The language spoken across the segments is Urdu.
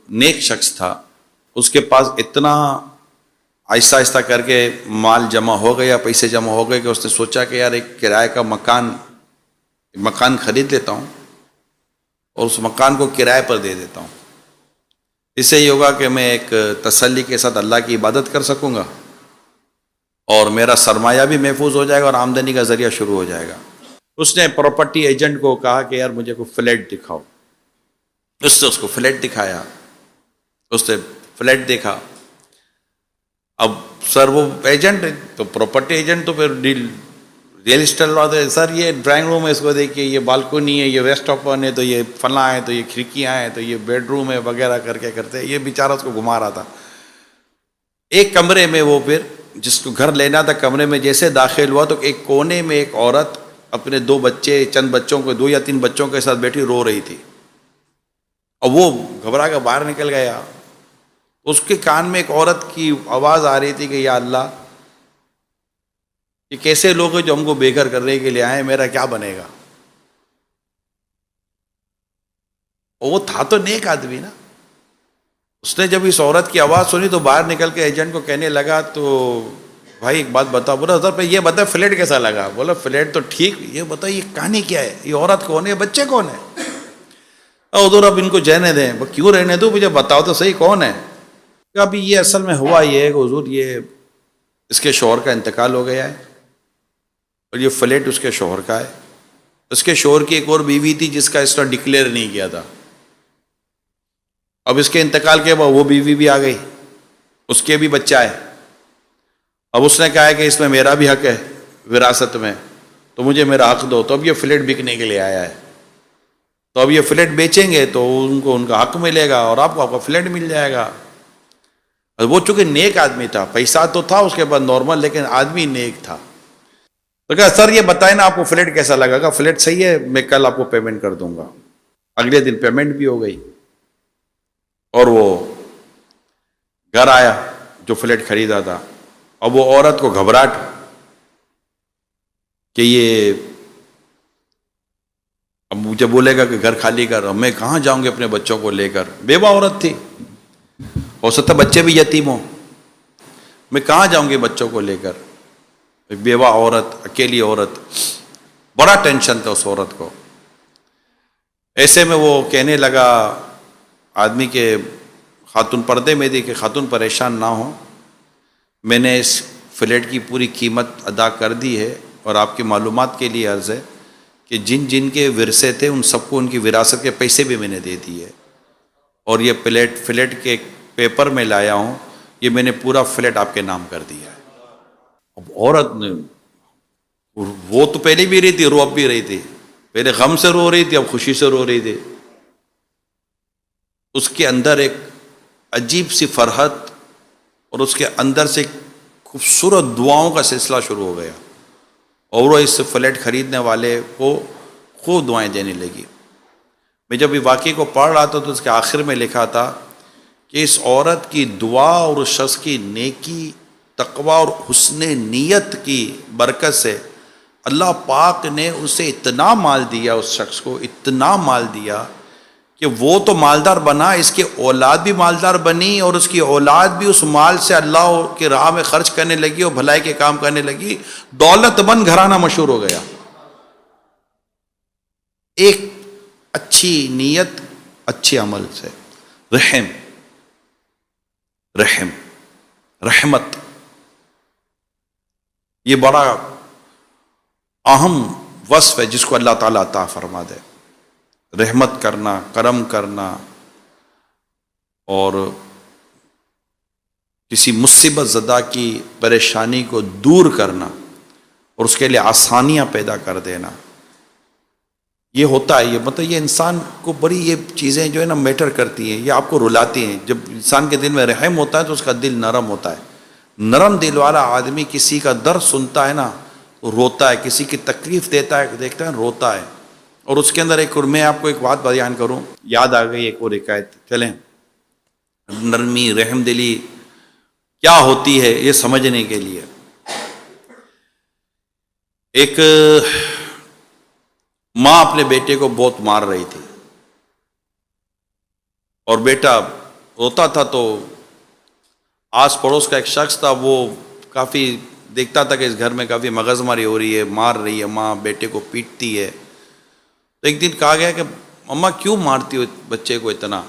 نیک شخص تھا، اس کے پاس اتنا آہستہ آہستہ کر کے مال جمع ہو گیا، پیسے جمع ہو گئے کہ اس نے سوچا کہ یار ایک کرائے کا مکان خرید لیتا ہوں اور اس مکان کو کرائے پر دے دیتا ہوں۔ اس سے یہ ہوگا کہ میں ایک تسلی کے ساتھ اللہ کی عبادت کر سکوں گا اور میرا سرمایہ بھی محفوظ ہو جائے گا اور آمدنی کا ذریعہ شروع ہو جائے گا۔ اس نے پراپرٹی ایجنٹ کو کہا کہ یار مجھے کوئی فلیٹ دکھاؤ۔ اس نے اس کو فلیٹ دکھایا، اس نے فلیٹ دیکھا۔ اب سر وہ ایجنٹ تو پراپرٹی ایجنٹ تو پھر ریئل اسٹیٹ والے، سر یہ ڈرائنگ روم ہے، اس کو دیکھیے، یہ بالکنی ہے، یہ ویسٹ اوپن ہے، تو یہ فلاں ہے، تو یہ کھڑکیاں ہیں، تو یہ بیڈ روم ہے وغیرہ کر کے کرتے، یہ بیچارہ اس کو گھما رہا تھا۔ ایک کمرے میں وہ پھر جس کو گھر لینا تھا، کمرے میں جیسے داخل ہوا تو ایک کونے میں ایک عورت اپنے چند بچوں کو 2 یا 3 بچوں کے ساتھ بیٹھی رو رہی تھی، اور وہ گھبرا کر باہر نکل گیا۔ اس کے کان میں ایک عورت کی آواز آ رہی تھی کہ یا اللہ، یہ کیسے لوگ ہیں جو ہم کو بے گھر کرنے کے لیے آئے، میرا کیا بنے گا؟ اور وہ تھا تو نیک آدمی نا۔ اس نے جب اس عورت کی آواز سنی تو باہر نکل کے ایجنٹ کو کہنے لگا، تو بھائی ایک بات بتاؤ۔ بولا حضرت پہ یہ بتا فلیٹ کیسا لگا؟ بولا فلیٹ تو ٹھیک، یہ بتا یہ کہانی کیا ہے، یہ عورت کون ہے، بچے کون ہے؟ حضور اب ان کو جانے دیں۔ کیوں رہنے دو، مجھے بتاؤ تو صحیح کون ہے؟ کہ ابھی یہ اصل میں ہوا یہ ہے کہ حضور یہ اس کے شوہر کا انتقال ہو گیا ہے اور یہ فلیٹ اس کے شوہر کا ہے۔ اس کے شوہر کی ایک اور بیوی تھی جس کا اس نے ڈکلیئر نہیں کیا تھا۔ اب اس کے انتقال کے بعد وہ بیوی بھی آ گئی، اس کے بھی بچہ ہے۔ اب اس نے کہا ہے کہ اس میں میرا بھی حق ہے وراثت میں، تو مجھے میرا حق دو۔ تو اب یہ فلیٹ بکنے کے لیے آیا ہے، تو اب یہ فلیٹ بیچیں گے تو ان کو ان کا حق ملے گا اور آپ کو آپ کا فلیٹ مل جائے گا۔ وہ چونکہ نیک آدمی تھا، پیسہ تو تھا اس کے بعد نارمل، لیکن آدمی نیک تھا۔ تو کہا سر یہ بتائیں نا آپ کو فلیٹ کیسا لگا؟ کہ فلیٹ صحیح ہے، میں کل آپ کو پیمنٹ کر دوں گا۔ اگلے دن پیمنٹ بھی ہو گئی اور وہ گھر آیا جو فلیٹ خریدا تھا۔ اب وہ عورت کو گھبراہٹ کہ یہ اب مجھے بولے گا کہ گھر خالی کر، میں کہاں جاؤں گی اپنے بچوں کو لے کر؟ بیوہ عورت تھی، ہو سکتا بچے بھی یتیم ہوں، میں کہاں جاؤں گی بچوں کو لے کر؟ بیوہ عورت، اکیلی عورت، بڑا ٹینشن تھا اس عورت کو۔ ایسے میں وہ کہنے لگا آدمی کے، خاتون پردے میں دی، کہ خاتون پریشان نہ ہو، میں نے اس فلیٹ کی پوری قیمت ادا کر دی ہے، اور آپ کی معلومات کے لیے عرض ہے کہ جن جن کے ورثے تھے ان سب کو ان کی وراثت کے پیسے بھی میں نے دے دیے، اور یہ فلیٹ کے پیپر میں لایا ہوں، یہ میں نے پورا فلیٹ آپ کے نام کر دیا ہے۔ اب عورت نے، وہ تو پہلے بھی رہی تھی، رو اب بھی رہی تھی، پہلے غم سے رو رہی تھی، اب خوشی سے رو رہی تھی۔ اس کے اندر ایک عجیب سی فرحت اور اس کے اندر سے خوبصورت دعاؤں کا سلسلہ شروع ہو گیا، اور وہ اس فلیٹ خریدنے والے کو خوب دعائیں دینے لگی۔ میں جب یہ واقعے کو پڑھ رہا تھا تو اس کے آخر میں لکھا تھا کہ اس عورت کی دعا اور اس شخص کی نیکی، تقوی اور حسن نیت کی برکت سے اللہ پاک نے اسے اتنا مال دیا، اس شخص کو اتنا مال دیا کہ وہ تو مالدار بنا، اس کی اولاد بھی مالدار بنی، اور اس کی اولاد بھی اس مال سے اللہ کی راہ میں خرچ کرنے لگی اور بھلائی کے کام کرنے لگی، دولت مند گھرانہ مشہور ہو گیا۔ ایک اچھی نیت، اچھے عمل سے رحمت، یہ بڑا اہم وصف ہے جس کو اللہ تعالیٰ عطا فرما دے۔ رحمت کرنا، کرم کرنا، اور کسی مصیبت زدہ کی پریشانی کو دور کرنا اور اس کے لیے آسانیاں پیدا کر دینا، یہ ہوتا ہے۔ یہ مطلب یہ انسان کو بڑی یہ چیزیں جو ہے نا میٹر کرتی ہیں، یہ آپ کو رلاتی ہیں۔ جب انسان کے دل میں رحم ہوتا ہے تو اس کا دل نرم ہوتا ہے۔ نرم دل والا آدمی کسی کا درد سنتا ہے نا تو روتا ہے، کسی کی تکلیف دیتا ہے دیکھتا ہے روتا ہے۔ اور اس کے اندر اور میں آپ کو ایک بات بیان کروں، یاد آ گئی ایک اور حکایت، چلیں نرمی، رحم دلی کیا ہوتی ہے یہ سمجھنے کے لیے۔ ایک ماں اپنے بیٹے کو بہت مار رہی تھی، اور بیٹا ہوتا تھا تو آس پڑوس کا ایک شخص تھا، وہ کافی دیکھتا تھا کہ اس گھر میں کافی مغز ماری ہو رہی ہے، مار رہی ہے ماں بیٹے کو، پیٹتی ہے. تو ایک دن کہا گیا کہ اماں کیوں مارتی ہو بچے کو اتنا؟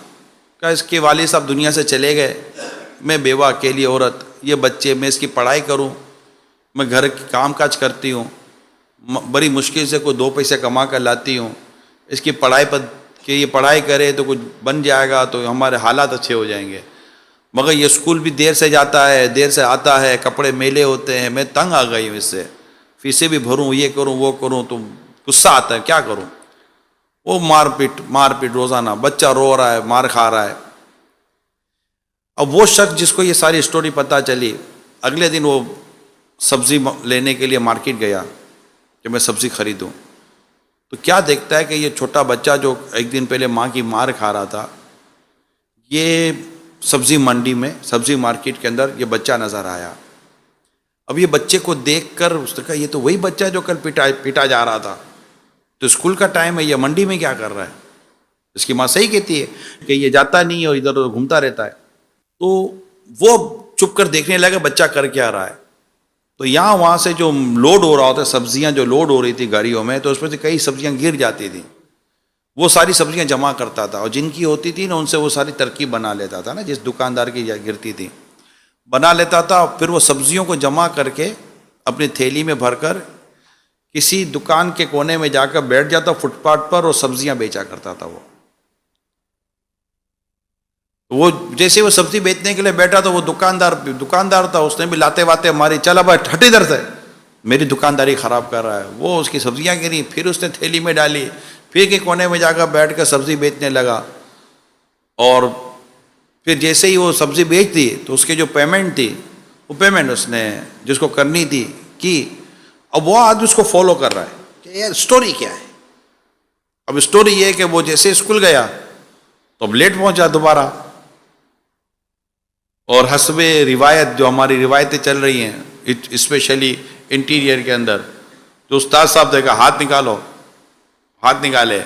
کہا اس کے والد صاحب دنیا سے چلے گئے، میں بیوہ اکیلی عورت، یہ بچے، میں اس کی پڑھائی کروں، میں گھر کی کام کاج کرتی ہوں، بڑی مشکل سے کوئی 2 پیسے کما کر لاتی ہوں، اس کی پڑھائی پر کہ یہ پڑھائی کرے تو کچھ بن جائے گا تو ہمارے حالات اچھے ہو جائیں گے، مگر یہ اسکول بھی دیر سے جاتا ہے، دیر سے آتا ہے، کپڑے میلے ہوتے ہیں، میں تنگ آ گئی ہوں اس سے، فیسیں بھی بھروں، یہ کروں وہ کروں، تو غصہ آتا ہے کیا کروں. وہ مار پیٹ روزانہ، بچہ رو رہا ہے، مار کھا رہا ہے. اب وہ شخص جس کو یہ ساری اسٹوری پتہ چلی، اگلے دن وہ سبزی لینے کے لیے مارکیٹ گیا کہ میں سبزی خریدوں. تو کیا دیکھتا ہے کہ یہ چھوٹا بچہ جو ایک دن پہلے ماں کی مار کھا رہا تھا، یہ سبزی منڈی میں، سبزی مارکیٹ کے اندر یہ بچہ نظر آیا. اب یہ بچے کو دیکھ کر اس نے کہا یہ تو وہی بچہ ہے جو کل پیٹا جا رہا تھا، تو اسکول کا ٹائم ہے، یہ منڈی میں کیا کر رہا ہے؟ اس کی ماں صحیح کہتی ہے کہ یہ جاتا نہیں اور ادھر ادھر گھومتا رہتا ہے. تو وہ چپ کر دیکھنے لگا بچہ کر کیا رہا ہے. تو یہاں وہاں سے جو لوڈ ہو رہا ہوتا ہے، سبزیاں جو لوڈ ہو رہی تھی گاڑیوں میں، تو اس میں سے کئی سبزیاں گر جاتی تھیں، وہ ساری سبزیاں جمع کرتا تھا، اور جن کی ہوتی تھی نا ان سے وہ ساری ترکیب بنا لیتا تھا نا، جس دکاندار کی گرتی تھی بنا لیتا تھا. پھر وہ سبزیوں کو جمع کر کے اپنی تھیلی میں بھر کر کسی دکان کے کونے میں جا کر بیٹھ جاتا فٹ پاتھ پر، اور سبزیاں بیچا کرتا تھا. وہ جیسے وہ سبزی بیچنے کے لیے بیٹھا تو وہ دکاندار تھا، اس نے بھی لاتے واتے ماری، چلا بھائی ہٹ ادھر سے، میری دکانداری خراب کر رہا ہے. وہ اس کی سبزیاں گری، پھر اس نے تھیلی میں ڈالی، پھر کے کونے میں جا کر بیٹھ کر سبزی بیچنے لگا. اور پھر جیسے ہی وہ سبزی بیچ دی تو اس کی جو پیمنٹ تھی، وہ پیمنٹ اس نے جس کو کرنی تھی کی. اب وہ آدمی اس کو فالو کر رہا ہے کہ یار اسٹوری کیا ہے. اب اسٹوری یہ ہے کہ وہ جیسے اسکول گیا تو اب لیٹ پہنچا دوبارہ، اور حسب روایت جو ہماری روایتیں چل رہی ہیں اسپیشلی انٹیریئر کے اندر، جو استاد صاحب دیکھا ہاتھ نکالو، ہاتھ نکالے،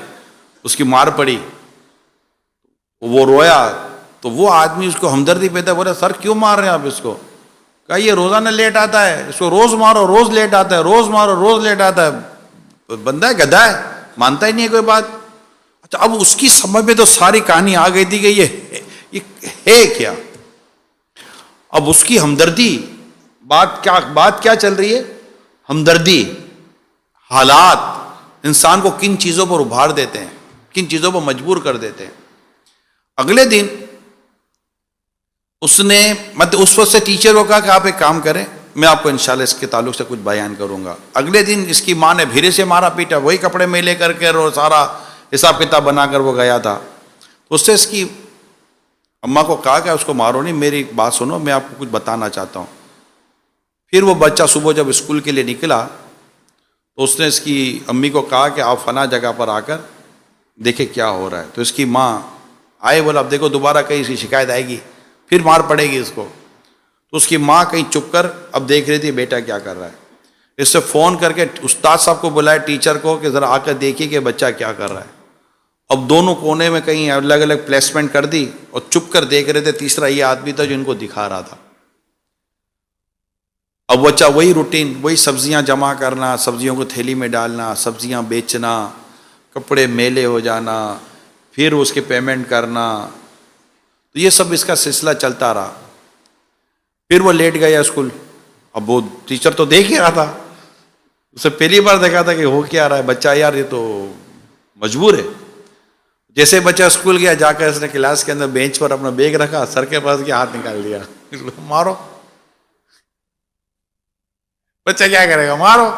اس کی مار پڑی، وہ رویا. تو وہ آدمی اس کو ہمدردی پیدا، بولے سر کیوں مار رہے ہیں آپ اس کو؟ کہا یہ روزانہ لیٹ آتا ہے، اس کو روز مارو روز لیٹ آتا ہے، روز مارو روز لیٹ آتا ہے. بندہ ہے گدھا ہے، مانتا ہی نہیں ہے کوئی بات. اچھا اب اس کی سمجھ میں تو ساری کہانی آ گئی تھی کہ یہ ہے کیا. اب اس کی ہمدردی، بات کیا چل رہی ہے؟ ہمدردی. حالات انسان کو کن چیزوں پر ابھار دیتے ہیں، کن چیزوں پر مجبور کر دیتے ہیں. اگلے دن اس نے اس وقت سے ٹیچر کو کہا کہ آپ ایک کام کریں، میں آپ کو انشاءاللہ اس کے تعلق سے کچھ بیان کروں گا. اگلے دن اس کی ماں نے بھیرے سے مارا پیٹا، وہی کپڑے میلے کر کے اور سارا حساب کتاب بنا کر وہ گیا تھا. اس سے اس کی اماں کو کہا کہ اس کو مارو نہیں، میری بات سنو، میں آپ کو کچھ بتانا چاہتا ہوں. پھر وہ بچہ صبح جب اسکول کے لیے نکلا تو اس نے اس کی امی کو کہا کہ آپ فلاں جگہ پر آ کر دیکھیں کیا ہو رہا ہے. تو اس کی ماں آئے، بولا اب دیکھو دوبارہ کہیں اس کی شکایت آئے گی پھر مار پڑے گی اس کو. تو اس کی ماں کہیں چپ کر اب دیکھ رہی تھی بیٹا کیا کر رہا ہے. اس سے فون کر کے استاد صاحب کو بلائے، ٹیچر کو، کہ ذرا آ کر دیکھیے کہ بچہ کیا کر رہا ہے. اب دونوں کونے میں کہیں الگ الگ پلیسمنٹ کر دی اور چپ کر دیکھ رہے تھے. تیسرا یہ آدمی تھا جو ان کو دکھا رہا تھا. اب بچہ وہی روٹین، وہی سبزیاں جمع کرنا، سبزیوں کو تھیلی میں ڈالنا، سبزیاں بیچنا، کپڑے میلے ہو جانا، پھر اس کے پیمنٹ کرنا. تو یہ سب اس کا سلسلہ چلتا رہا. پھر وہ لیٹ گیا اسکول. اب وہ ٹیچر تو دیکھ ہی رہا تھا، اسے پہلی بار دیکھا تھا کہ ہو کیا رہا ہے بچہ، یار یہ تو مجبور ہے. جیسے بچہ اسکول گیا، جا کر اس نے کلاس کے اندر بینچ پر اپنا بیگ رکھا، سر کے پاس کیا ہاتھ نکال دیا، مارو. بچہ کیا کرے گا؟ مارو.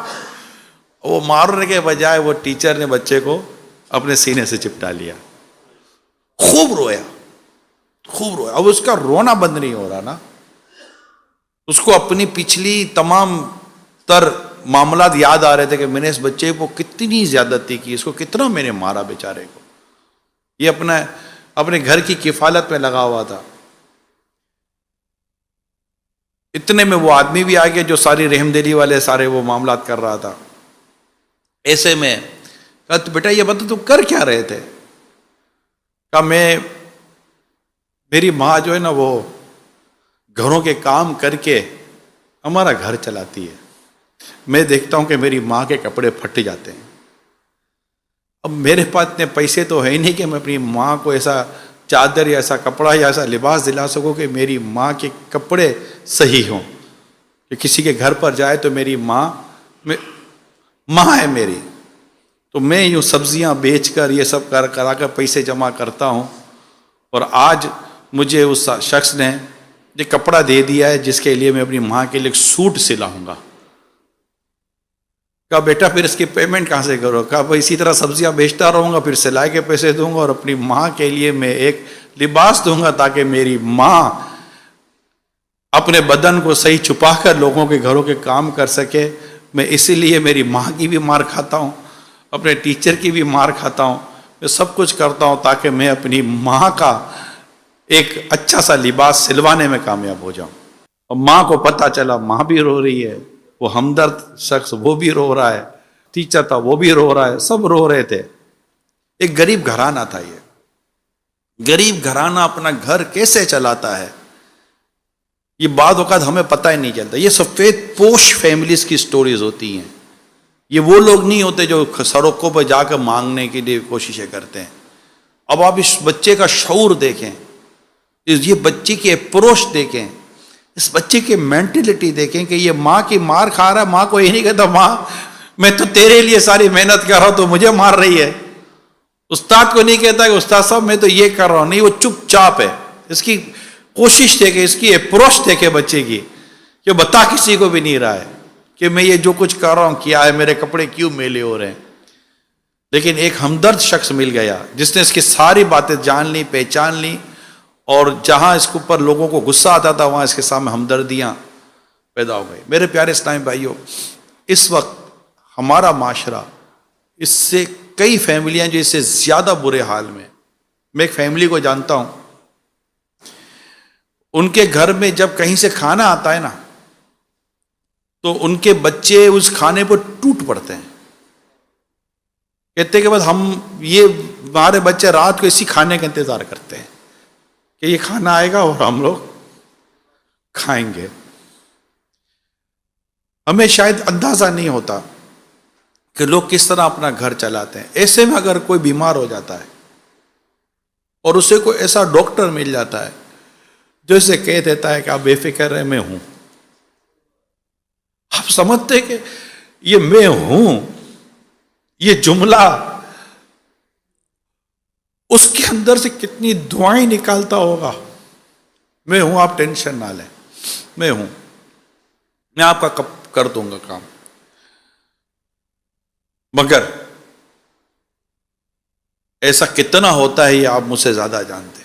وہ مارنے کے بجائے وہ ٹیچر نے بچے کو اپنے سینے سے چپٹا لیا. خوب رویا، خوب رویا. اب اس کا رونا بند نہیں ہو رہا نا، اس کو اپنی پچھلی تمام تر معاملات یاد آ رہے تھے کہ میں نے اس بچے کو کتنی زیادتی کی، اس کو کتنا میں نے مارا بیچارے کو. یہ اپنے گھر کی کفالت میں لگا ہوا تھا. اتنے میں وہ آدمی بھی آ گیا جو ساری رحم دلی والے سارے وہ معاملات کر رہا تھا. ایسے میں کہا بیٹا یہ بتا تم کر کیا رہے تھے؟ کہا میں میری ماں جو ہے نا وہ گھروں کے کام کر کے ہمارا گھر چلاتی ہے. میں دیکھتا ہوں کہ میری ماں کے کپڑے پھٹ جاتے ہیں. اب میرے پاس اتنے پیسے تو ہے ہی نہیں کہ میں اپنی ماں کو ایسا چادر یا ایسا کپڑا یا ایسا لباس دلا سکوں کہ میری ماں کے کپڑے صحیح ہوں. کہ کسی کے گھر پر جائے تو میری ماں ہے میری، تو میں یوں سبزیاں بیچ کر یہ سب کرا کر پیسے جمع کرتا ہوں. اور آج مجھے اس شخص نے یہ کپڑا دے دیا ہے جس کے لیے میں اپنی ماں کے لیے ایک سوٹ سلاؤں گا. کہا بیٹا پھر اس کی پیمنٹ کہاں سے کرو؟ کہا اسی طرح سبزیاں بیچتا رہوں گا، پھر سلائی کے پیسے دوں گا اور اپنی ماں کے لیے میں ایک لباس دوں گا تاکہ میری ماں اپنے بدن کو صحیح چھپا کر لوگوں کے گھروں کے کام کر سکے. میں اسی لیے میری ماں کی بھی مار کھاتا ہوں، اپنے ٹیچر کی بھی مار کھاتا ہوں، میں سب کچھ کرتا ہوں تاکہ میں اپنی ماں کا ایک اچھا سا لباس سلوانے میں کامیاب ہو جاؤں. اور ماں کو پتہ چلا، ماں بھی رو رہی ہے، وہ ہمدرد شخص وہ بھی رو رہا ہے، ٹیچر تھا وہ بھی رو رہا ہے، سب رو رہے تھے. ایک غریب گھرانہ تھا. یہ غریب گھرانہ اپنا گھر کیسے چلاتا ہے یہ بعض اوقات ہمیں پتہ ہی نہیں چلتا. یہ سفید پوش فیملیز کی سٹوریز ہوتی ہیں. یہ وہ لوگ نہیں ہوتے جو سڑکوں پہ جا کر مانگنے کے لیے کوششیں کرتے ہیں. اب آپ اس بچے کا شعور دیکھیں، یہ بچے کی اپروچ دیکھیں، اس بچے کی مینٹلٹی دیکھیں کہ یہ ماں کی مار کھا رہا ہے. ماں کو یہ نہیں کہتا ماں میں تو تیرے لیے ساری محنت کر رہا ہوں تو مجھے مار رہی ہے. استاد کو نہیں کہتا کہ استاد صاحب میں تو یہ کر رہا ہوں، نہیں، وہ چپ چاپ ہے. اس کی کوشش دیکھے، اس کی اپروچ دیکھے بچے کی، کہ بتا کسی کو بھی نہیں رہا ہے کہ میں یہ جو کچھ کر رہا ہوں کیا ہے، میرے کپڑے کیوں میلے ہو رہے ہیں. لیکن ایک ہمدرد شخص مل گیا جس نے اس کی ساری باتیں جان لی، پہچان لی، اور جہاں اس کے اوپر لوگوں کو غصہ آتا تھا وہاں اس کے سامنے ہمدردیاں پیدا ہو گئی. میرے پیارے اسلامی بھائیوں، اس وقت ہمارا معاشرہ، اس سے کئی فیملیاں جو اس سے زیادہ برے حال میں. میں ایک فیملی کو جانتا ہوں، ان کے گھر میں جب کہیں سے کھانا آتا ہے نا تو ان کے بچے اس کھانے پر ٹوٹ پڑتے ہیں. کہتے کہ بس ہمارے بچے رات کو اسی کھانے کا انتظار کرتے ہیں کہ یہ کھانا آئے گا اور ہم لوگ کھائیں گے. ہمیں شاید اندازہ نہیں ہوتا کہ لوگ کس طرح اپنا گھر چلاتے ہیں. ایسے میں اگر کوئی بیمار ہو جاتا ہے اور اسے کوئی ایسا ڈاکٹر مل جاتا ہے جو اسے کہہ دیتا ہے کہ آپ بے فکر رہیں، میں ہوں. آپ سمجھتے کہ یہ میں ہوں، یہ جملہ اس کے اندر سے کتنی دعائیں نکالتا ہوگا. میں ہوں، آپ ٹینشن نہ لیں، میں ہوں، میں آپ کا کر دوں گا کام. مگر ایسا کتنا ہوتا ہے یہ آپ مجھ سے زیادہ جانتے ہیں.